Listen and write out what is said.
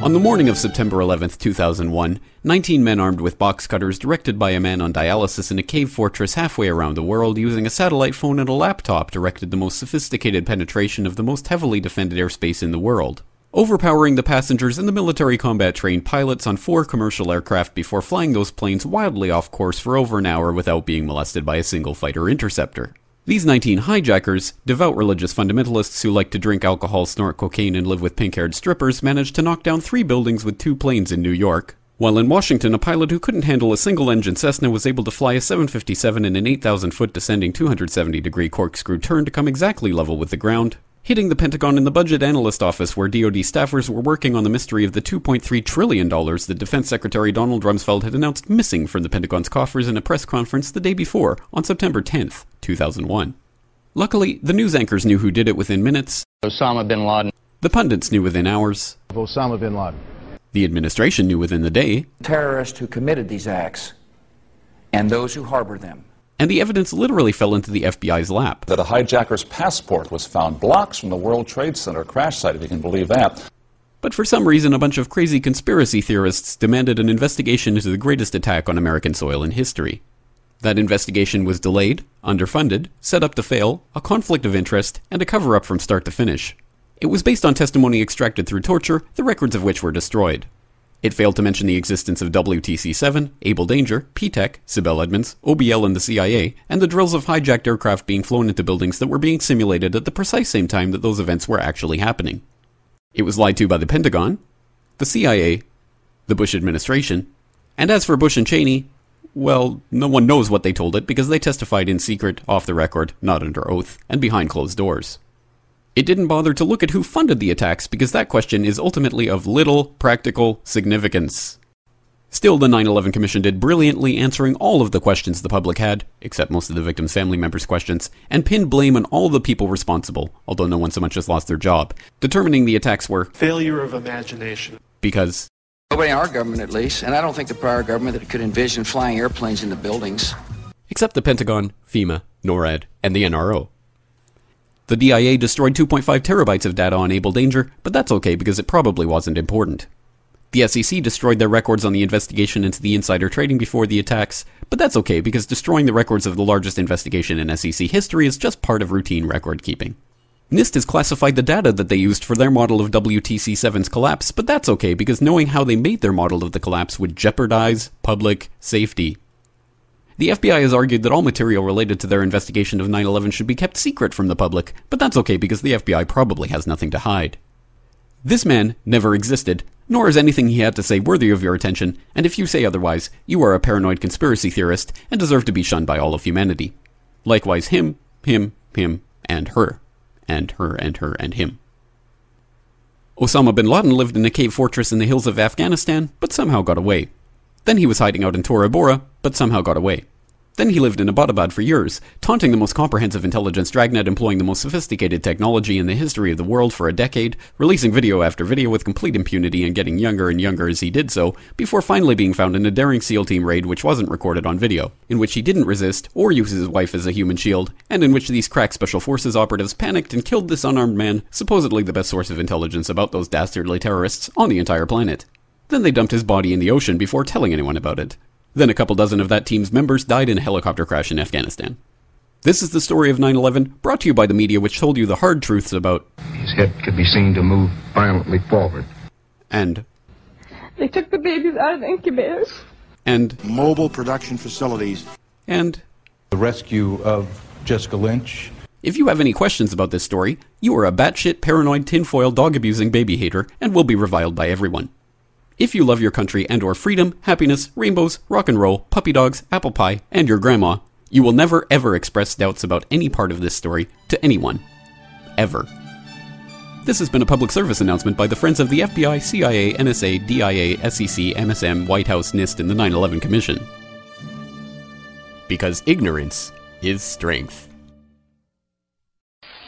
On the morning of September 11, 2001, 19 men armed with box cutters directed by a man on dialysis in a cave fortress halfway around the world using a satellite phone and a laptop directed the most sophisticated penetration of the most heavily defended airspace in the world, overpowering the passengers and the military combat-trained pilots on 4 commercial aircraft before flying those planes wildly off course for over an hour without being molested by a single fighter interceptor. These 19 hijackers, devout religious fundamentalists who like to drink alcohol, snort cocaine, and live with pink-haired strippers, managed to knock down 3 buildings with 2 planes in New York, while in Washington a pilot who couldn't handle a single-engine Cessna was able to fly a 757 in an 8,000-foot descending 270-degree corkscrew turn to come exactly level with the ground, hitting the Pentagon in the Budget Analyst Office where DoD staffers were working on the mystery of the $2.3 trillion that Defense Secretary Donald Rumsfeld had announced missing from the Pentagon's coffers in a press conference the day before, on September 10th, 2001. Luckily, the news anchors knew who did it within minutes. Osama bin Laden. The pundits knew within hours. Osama bin Laden. The administration knew within the day. Terrorists who committed these acts and those who harbor them. And the evidence literally fell into the FBI's lap. That a hijacker's passport was found blocks from the World Trade Center crash site, if you can believe that. But for some reason, a bunch of crazy conspiracy theorists demanded an investigation into the greatest attack on American soil in history. That investigation was delayed, underfunded, set up to fail, a conflict of interest, and a cover-up from start to finish. It was based on testimony extracted through torture, the records of which were destroyed. It failed to mention the existence of WTC-7, Able Danger, P-TECH, Sibel Edmonds, OBL and the CIA, and the drills of hijacked aircraft being flown into buildings that were being simulated at the precise same time that those events were actually happening. It was lied to by the Pentagon, the CIA, the Bush administration, and as for Bush and Cheney, well, no one knows what they told it because they testified in secret, off the record, not under oath, and behind closed doors. It didn't bother to look at who funded the attacks because that question is ultimately of little practical significance. Still, the 9/11 Commission did brilliantly answering all of the questions the public had, except most of the victims' family members' questions, and pinned blame on all the people responsible, although no one so much as lost their job, determining the attacks were failure of imagination. Because nobody in our government, at least, and I don't think the prior government that could envision flying airplanes into buildings. Except the Pentagon, FEMA, NORAD, and the NRO. The DIA destroyed 2.5 terabytes of data on Able Danger, but that's okay because it probably wasn't important. The SEC destroyed their records on the investigation into the insider trading before the attacks, but that's okay because destroying the records of the largest investigation in SEC history is just part of routine record keeping. NIST has classified the data that they used for their model of WTC-7's collapse, but that's okay because knowing how they made their model of the collapse would jeopardize public safety. The FBI has argued that all material related to their investigation of 9/11 should be kept secret from the public, but that's okay because the FBI probably has nothing to hide. This man never existed, nor is anything he had to say worthy of your attention, and if you say otherwise, you are a paranoid conspiracy theorist and deserve to be shunned by all of humanity. Likewise him, and her. And her, and her, and him. Osama bin Laden lived in a cave fortress in the hills of Afghanistan, but somehow got away. Then he was hiding out in Tora Bora, but somehow got away. Then he lived in Abbottabad for years, taunting the most comprehensive intelligence dragnet employing the most sophisticated technology in the history of the world for a decade, releasing video after video with complete impunity and getting younger and younger as he did so, before finally being found in a daring SEAL team raid which wasn't recorded on video, in which he didn't resist or use his wife as a human shield, and in which these crack special forces operatives panicked and killed this unarmed man, supposedly the best source of intelligence about those dastardly terrorists on the entire planet. Then they dumped his body in the ocean before telling anyone about it. Then a couple dozen of that team's members died in a helicopter crash in Afghanistan. This is the story of 9/11, brought to you by the media which told you the hard truths about... His head could be seen to move violently forward. And... They took the babies out of the incubators. And... Mobile production facilities. And... The rescue of Jessica Lynch. If you have any questions about this story, you are a batshit paranoid tinfoil dog-abusing baby hater and will be reviled by everyone. If you love your country and or freedom, happiness, rainbows, rock and roll, puppy dogs, apple pie, and your grandma, you will never ever express doubts about any part of this story to anyone. Ever. This has been a public service announcement by the Friends of the FBI, CIA, NSA, DIA, SEC, MSM, White House, NIST, and the 9/11 Commission. Because ignorance is strength.